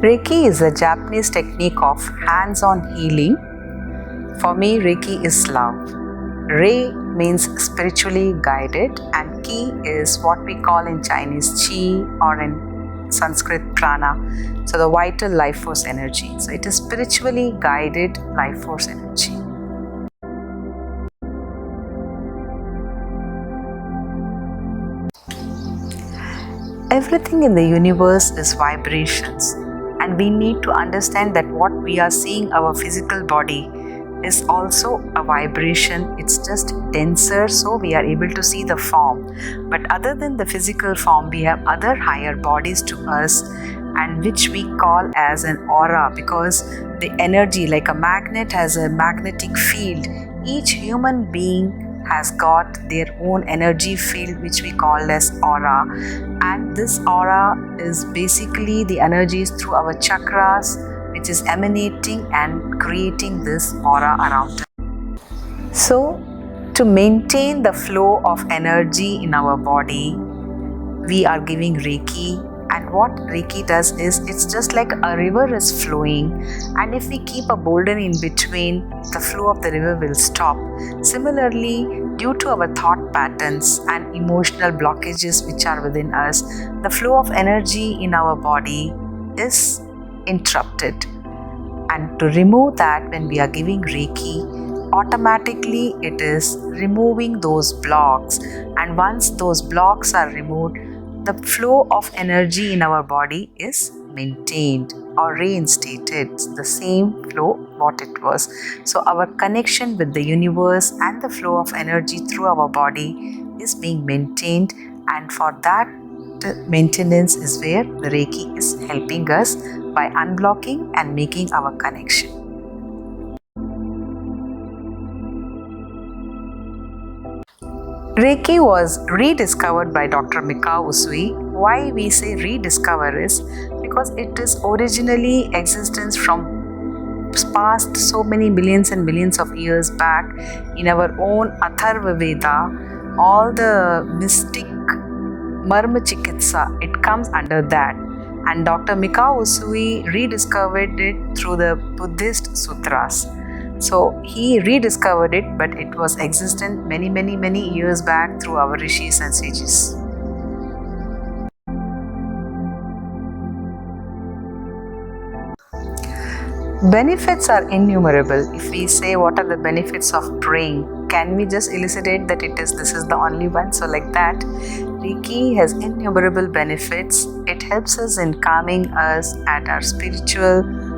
Reiki is a Japanese technique of hands-on healing. For me, Reiki is love. Rei means spiritually guided, and Ki is what we call in Chinese Chi or in Sanskrit Prana. So the vital life force energy. So it is spiritually guided life force energy. Everything in the universe is vibrations, and we need to understand that what we are seeing, our physical body, is also a vibration. It's just denser, so we are able to see the form. But other than the physical form, we have other higher bodies to us, and which we call as an aura, because the energy, like a magnet has a magnetic field. Each human being has got their own energy field, which we call as aura, and this aura is basically the energies through our chakras, which is emanating and creating this aura around us. So to maintain the flow of energy in our body, we are giving Reiki. And what Reiki does is, it's just like a river is flowing, and if we keep a boulder in between, the flow of the river will stop. Similarly, due to our thought patterns and emotional blockages which are within us, the flow of energy in our body is interrupted. And to remove that, when we are giving Reiki, automatically it is removing those blocks. And once those blocks are removed, the flow of energy in our body is maintained or reinstated, the same flow what it was. So our connection with the universe and the flow of energy through our body is being maintained, and for that maintenance is where the Reiki is helping us by unblocking and making our connection. Reiki was rediscovered by Dr. Mikao Usui. Why we say rediscover is because it is originally existence from past so many millions and millions of years back in our own Atharva Veda. All the mystic Marma Chikitsa, it comes under that. And Dr. Mikao Usui rediscovered it through the Buddhist sutras. So he rediscovered it, but it was existent many years back through our rishis and sages. Benefits are innumerable. If we say what are the benefits of praying, can we just elucidate that this is the only one? So like that, Reiki has innumerable benefits. It helps us in calming us at our spiritual,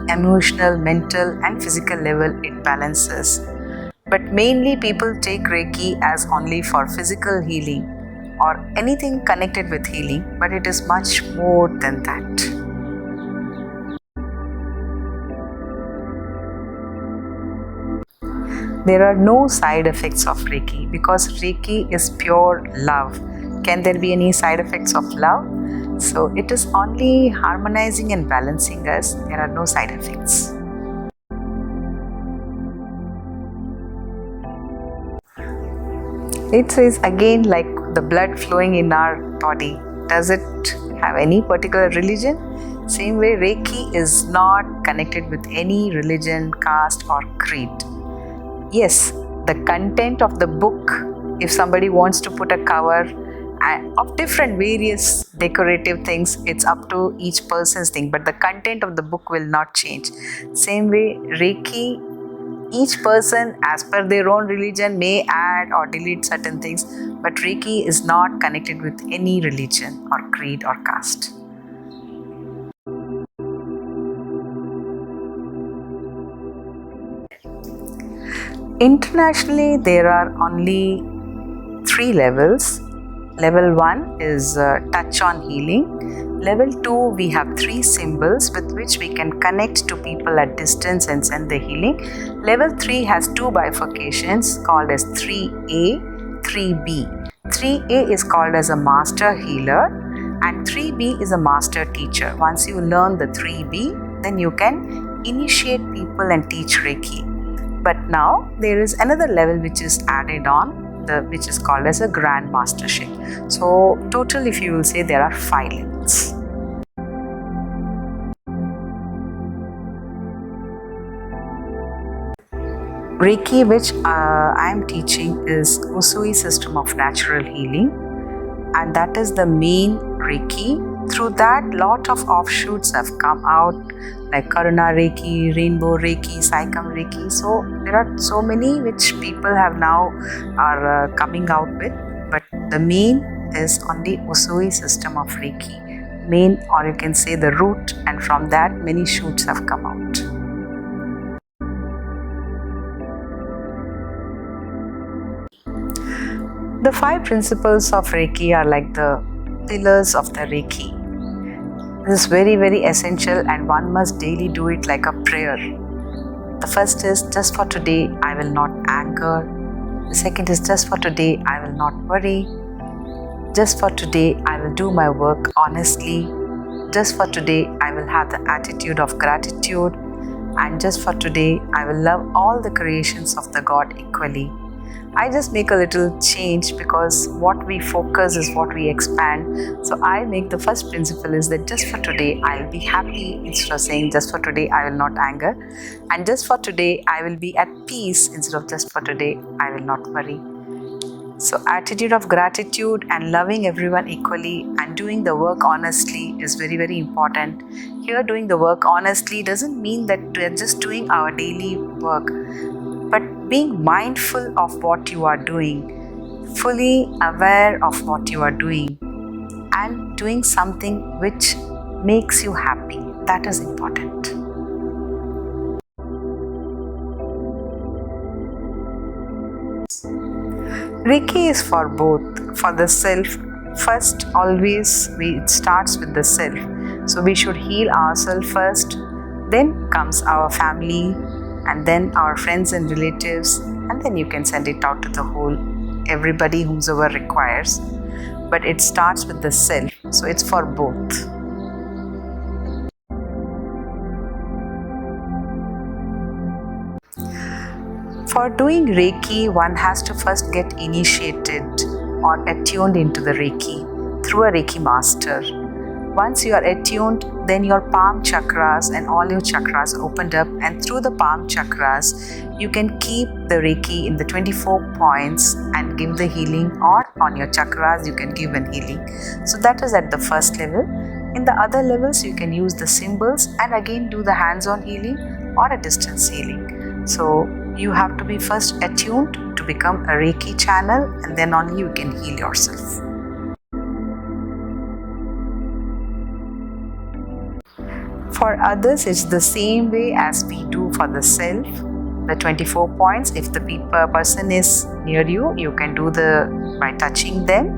emotional, mental and physical level. It balances. But mainly people take Reiki as only for physical healing or anything connected with healing, but it is much more than that. There are no side effects of Reiki because Reiki is pure love. Can there be any side effects of love? So it is only harmonizing and balancing us. There are no side effects. It says again, like the blood flowing in our body. Does it have any particular religion? Same way, Reiki is not connected with any religion, caste or creed. Yes, the content of the book, if somebody wants to put a cover of different various decorative things, it's up to each person's thing, but the content of the book will not change. Same way, Reiki, each person as per their own religion may add or delete certain things, but Reiki is not connected with any religion or creed or caste. Internationally, there are only 3 levels. Level 1 is touch on healing. Level 2, we have 3 symbols with which we can connect to people at distance and send the healing. Level 3 has 2 bifurcations called as 3A, 3B. 3A is called as a master healer and 3B is a master teacher. Once you learn the 3B, then you can initiate people and teach Reiki. But now there is another level which is added on, which is called as a Grandmastership. So total, if you will say, there are 5 levels. Reiki, which I am teaching, is Usui system of natural healing, and that is the main Reiki. Through that, lot of offshoots have come out, like Karuna Reiki, Rainbow Reiki, Saikam Reiki. So there are so many which people have now are coming out with, but the main is on the Usui system of Reiki, main, or you can say the root, and from that many shoots have come out. The 5 principles of Reiki are like the pillars of the Reiki. This is very, very essential, and one must daily do it like a prayer. The first is, just for today, I will not anger. The second is, just for today, I will not worry. Just for today, I will do my work honestly. Just for today, I will have the attitude of gratitude. And just for today, I will love all the creations of the God equally. I just make a little change, because what we focus is what we expand. So I make the first principle is that just for today I'll be happy, instead of saying just for today I will not anger, and just for today I will be at peace, instead of just for today I will not worry. So attitude of gratitude and loving everyone equally and doing the work honestly is very, very important. Here, doing the work honestly doesn't mean that we're just doing our daily work, but being mindful of what you are doing, fully aware of what you are doing, and doing something which makes you happy. That is important. Reiki is for both. For the self, first, always it starts with the self. So we should heal ourselves first, then comes our family, and then our friends and relatives, and then you can send it out to the whole, everybody whomsoever requires. But it starts with the self, so it's for both. For doing Reiki, one has to first get initiated or attuned into the Reiki through a Reiki master. Once you are attuned, then your palm chakras and all your chakras opened up, and through the palm chakras, you can keep the Reiki in the 24 points and give the healing, or on your chakras you can give an healing. So that is at the first level. In the other levels, you can use the symbols and again do the hands-on healing or a distance healing. So you have to be first attuned to become a Reiki channel, and then only you can heal yourself. For others, it's the same way as we do for the self, the 24 points. If the person is near you, you can do by touching them,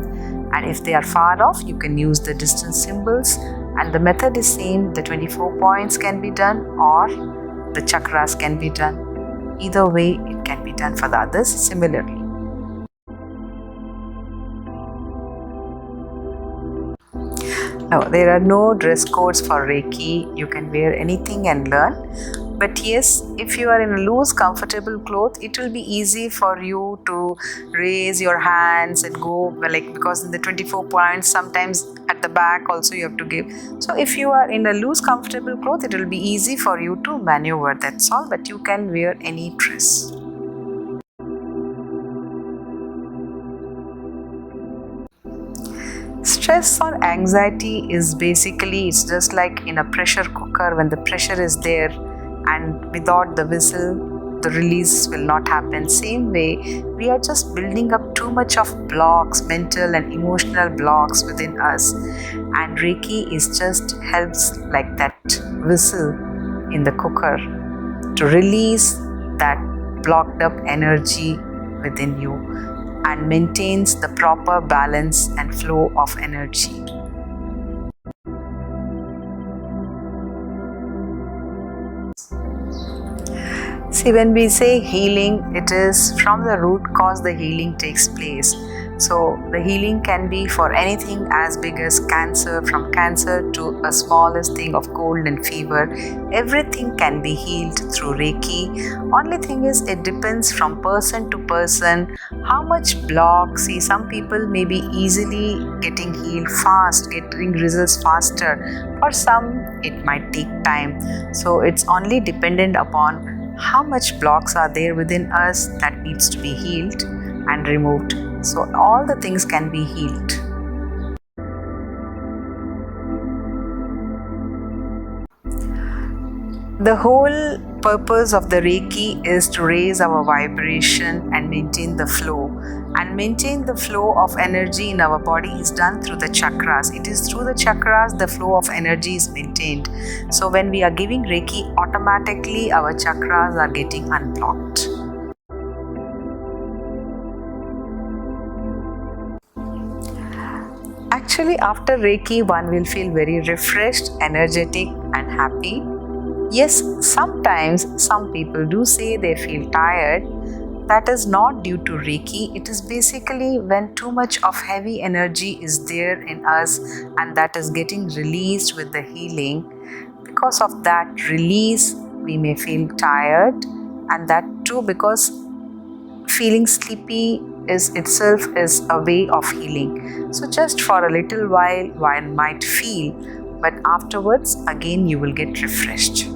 and if they are far off, you can use the distance symbols, and the method is same. The 24 points can be done, or the chakras can be done. Either way, it can be done for the others similarly. No, there are no dress codes for Reiki. You can wear anything and learn. But yes, if you are in a loose, comfortable cloth, it will be easy for you to raise your hands and go, because in the 24 points, sometimes at the back also you have to give. So if you are in a loose, comfortable cloth, it will be easy for you to maneuver, that's all. But you can wear any dress. Stress or anxiety is basically, it's just like in a pressure cooker. When the pressure is there and without the whistle, the release will not happen. Same way, we are just building up too much of blocks, mental and emotional blocks within us. And Reiki is just helps like that whistle in the cooker to release that blocked up energy within you, and maintains the proper balance and flow of energy. See, when we say healing, it is from the root cause the healing takes place. So the healing can be for anything as big as cancer, from cancer to a smallest thing of cold and fever. Everything can be healed through Reiki. Only thing is, it depends from person to person how much block. See, some people may be easily getting healed fast, getting results faster. For some, it might take time. So it's only dependent upon how much blocks are there within us that needs to be healed and removed. So all the things can be healed. The whole purpose of the Reiki is to raise our vibration and maintain the flow. And maintain the flow of energy in our body is done through the chakras. It is through the chakras the flow of energy is maintained. So when we are giving Reiki, automatically our chakras are getting unblocked. Actually, after Reiki, one will feel very refreshed, energetic, and happy. Yes, sometimes some people do say they feel tired. That is not due to Reiki. It is basically when too much of heavy energy is there in us and that is getting released with the healing. Because of that release, we may feel tired, and that too because feeling sleepy is itself is a way of healing. So just for a little while, one might feel, but afterwards again you will get refreshed.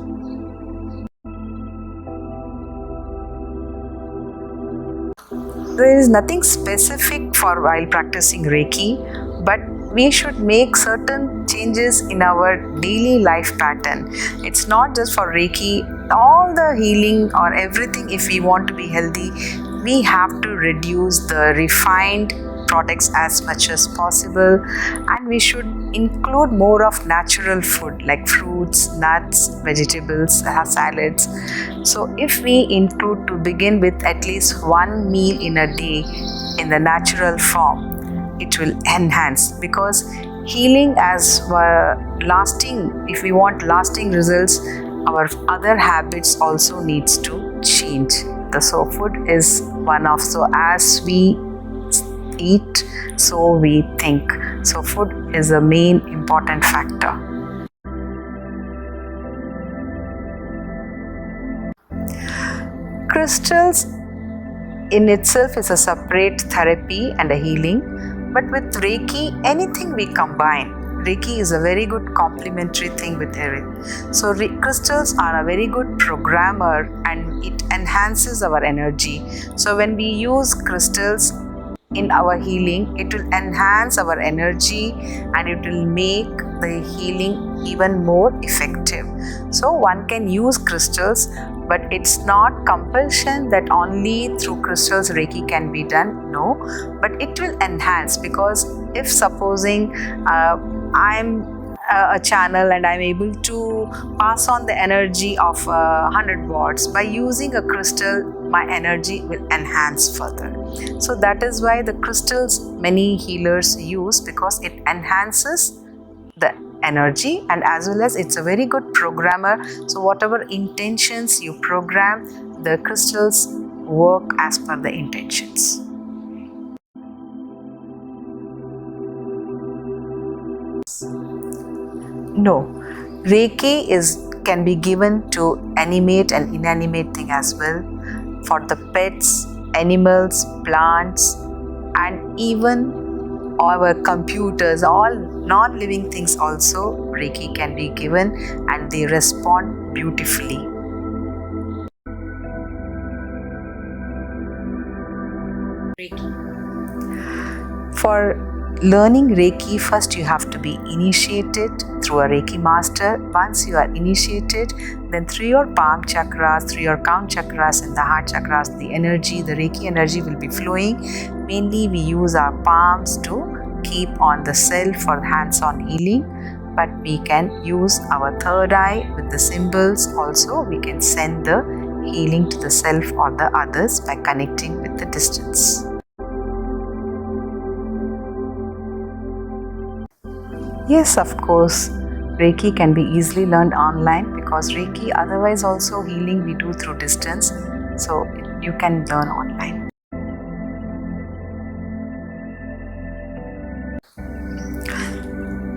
There is nothing specific for while practicing Reiki, but we should make certain changes in our daily life pattern. It's not just for Reiki, all the healing or everything. If we want to be healthy, we have to reduce the refined products as much as possible, and we should include more of natural food like fruits, nuts, vegetables, salads. So if we include to begin with at least one meal in a day in the natural form, it will enhance, because healing as lasting, if we want lasting results, our other habits also needs to change. So food is one of, so as we eat, so we think. So food is a main important factor. Crystals in itself is a separate therapy and a healing, but with Reiki, anything we combine. Reiki is a very good complementary thing with everything. So crystals are a very good programmer and it enhances our energy. So when we use crystals in our healing, it will enhance our energy and it will make the healing even more effective. So one can use crystals, but it's not compulsion that only through crystals Reiki can be done. No, but it will enhance, because if supposing I'm a channel and I'm able to pass on the energy of 100 watts, by using a crystal, my energy will enhance further. So that is why the crystals many healers use, because it enhances the energy and as well as it's a very good programmer. So whatever intentions you program, the crystals work as per the intentions. No, Reiki can be given to animate and inanimate thing as well, for the pets, animals, plants, and even our computers, all non-living things also Reiki can be given and they respond beautifully. For learning Reiki, first you have to be initiated through a Reiki master. Once you are initiated, then through your palm chakras, through your crown chakras and the heart chakras, the Reiki energy will be flowing. Mainly we use our palms to keep on the self for hands-on healing, but we can use our third eye with the symbols. Also, we can send the healing to the self or the others by connecting with the distance. Yes, of course, Reiki can be easily learned online, because Reiki otherwise also healing we do through distance, so you can learn online.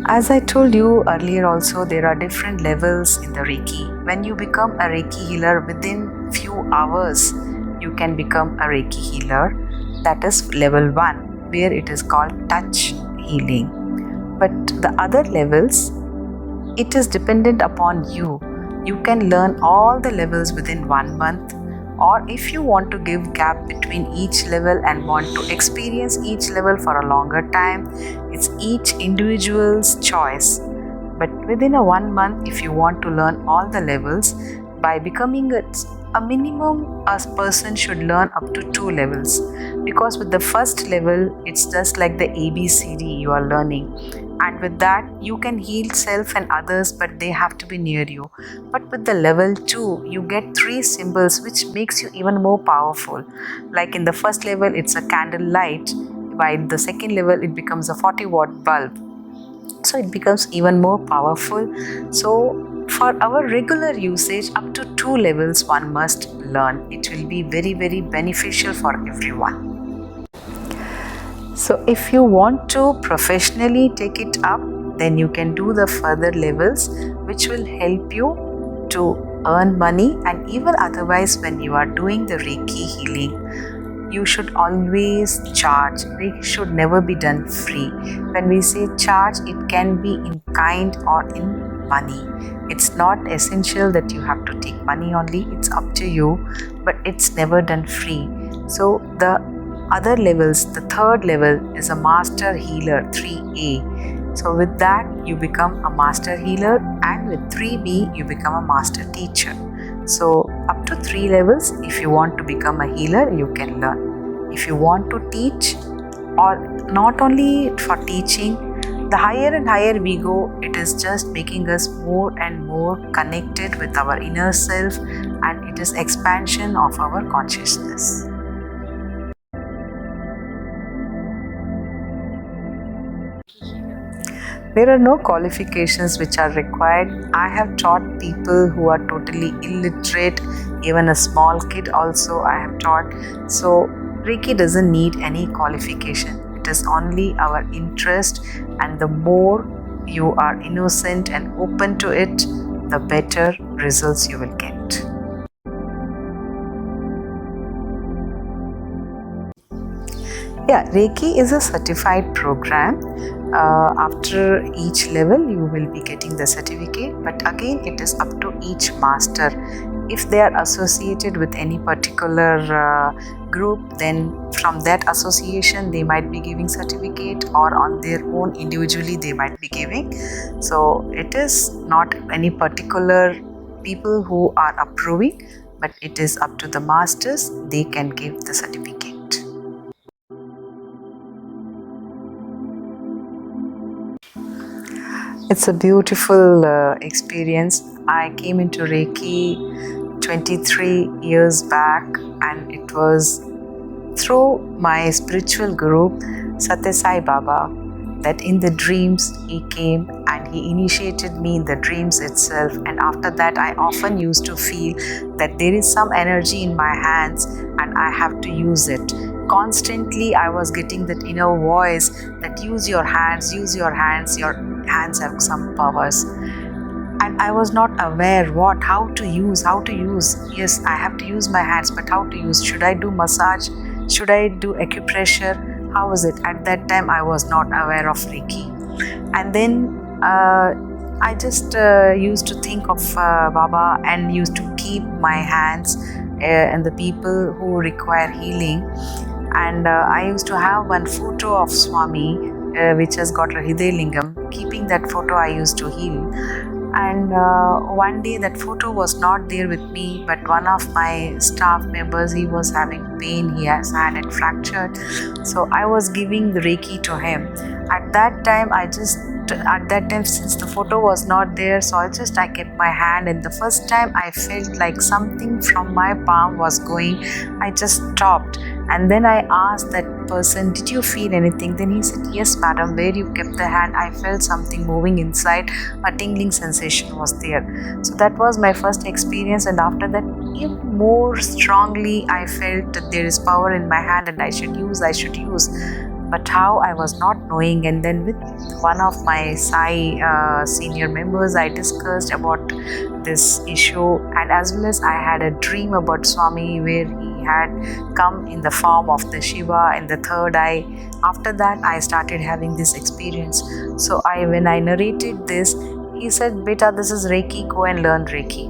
As I told you earlier also, there are different levels in the Reiki. When you become a Reiki healer, within few hours, you can become a Reiki healer. That is level 1, where it is called touch healing. But the other levels, it is dependent upon you. You can learn all the levels within 1 month, or if you want to give gap between each level and want to experience each level for a longer time, it's each individual's choice. But within a 1 month, if you want to learn all the levels, by becoming a minimum, a person should learn up to 2 levels, because with the first level it's just like the ABCD you are learning, and with that you can heal self and others, but they have to be near you. But with the level 2 you get 3 symbols, which makes you even more powerful. Like in the first level it's a candle light, by the second level it becomes a 40-watt bulb, so it becomes even more powerful. So for our regular usage, up to 2 levels one must learn. It will be very, very beneficial for everyone. So if you want to professionally take it up, then you can do the further levels, which will help you to earn money. And even otherwise, when you are doing the Reiki healing, you should always charge. Reiki should never be done free. When we say charge, it can be in kind or in money. It's not essential that you have to take money only. It's up to you, but it's never done free. So the other levels, the third level is a master healer, 3A. So with that you become a master healer, and with 3B you become a master teacher. So up to 3 levels, if you want to become a healer, you can learn. If you want to teach, or not only for teaching, the higher and higher we go, it is just making us more and more connected with our inner self, and it is expansion of our consciousness. There are no qualifications which are required. I have taught people who are totally illiterate, even a small kid also I have taught. So Reiki doesn't need any qualification. It is only our interest, and the more you are innocent and open to it, the better results you will get. Yeah, Reiki is a certified program. After each level, you will be getting the certificate, but again, it is up to each master. If they are associated with any particular group, then from that association, they might be giving certificate, or on their own individually, they might be giving. So it is not any particular people who are approving, but it is up to the masters. They can give the certificate. It's a beautiful experience. I came into Reiki 23 years back, and it was through my spiritual guru, Satya Sai Baba, that in the dreams he came and he initiated me in the dreams itself. And after that, I often used to feel that there is some energy in my hands and I have to use it. Constantly I was getting that inner voice that use your hands, your hands have some powers. And I was not aware how to use. Yes, I have to use my hands, but how to use? Should I do massage? Should I do acupressure? How is it? At that time I was not aware of Reiki. And then I just used to think of Baba and used to keep my hands and the people who require healing. And I used to have one photo of Swami which has got a Hriday Lingam. Keeping that photo, I used to heal. And one day that photo was not there with me, but one of my staff members, he was having pain. He has had it fractured. So I was giving the Reiki to him. At that time, since the photo was not there, so I kept my hand, and the first time I felt like something from my palm was going, I just stopped. And then I asked that person, did you feel anything? Then he said, yes madam, where you kept the hand, I felt something moving inside, a tingling sensation was there. So that was my first experience, and after that even more strongly I felt that there is power in my hand and I should use. But how, I was not knowing. And then with one of my Sai senior members, I discussed about this issue, and as well as I had a dream about Swami where he had come in the form of the Shiva in the third eye. After that I started having this experience. So when I narrated this, he said, "Beta, this is Reiki, go and learn Reiki."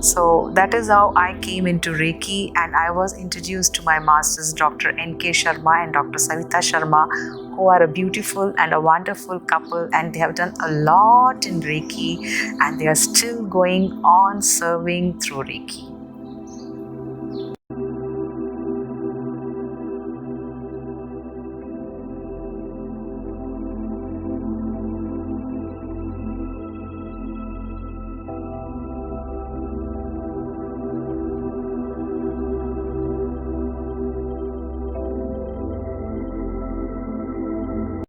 So that is how I came into Reiki, and I was introduced to my masters, Dr. N.K. Sharma and Dr. Savita Sharma, who are a beautiful and a wonderful couple, and they have done a lot in Reiki, and they are still going on serving through Reiki.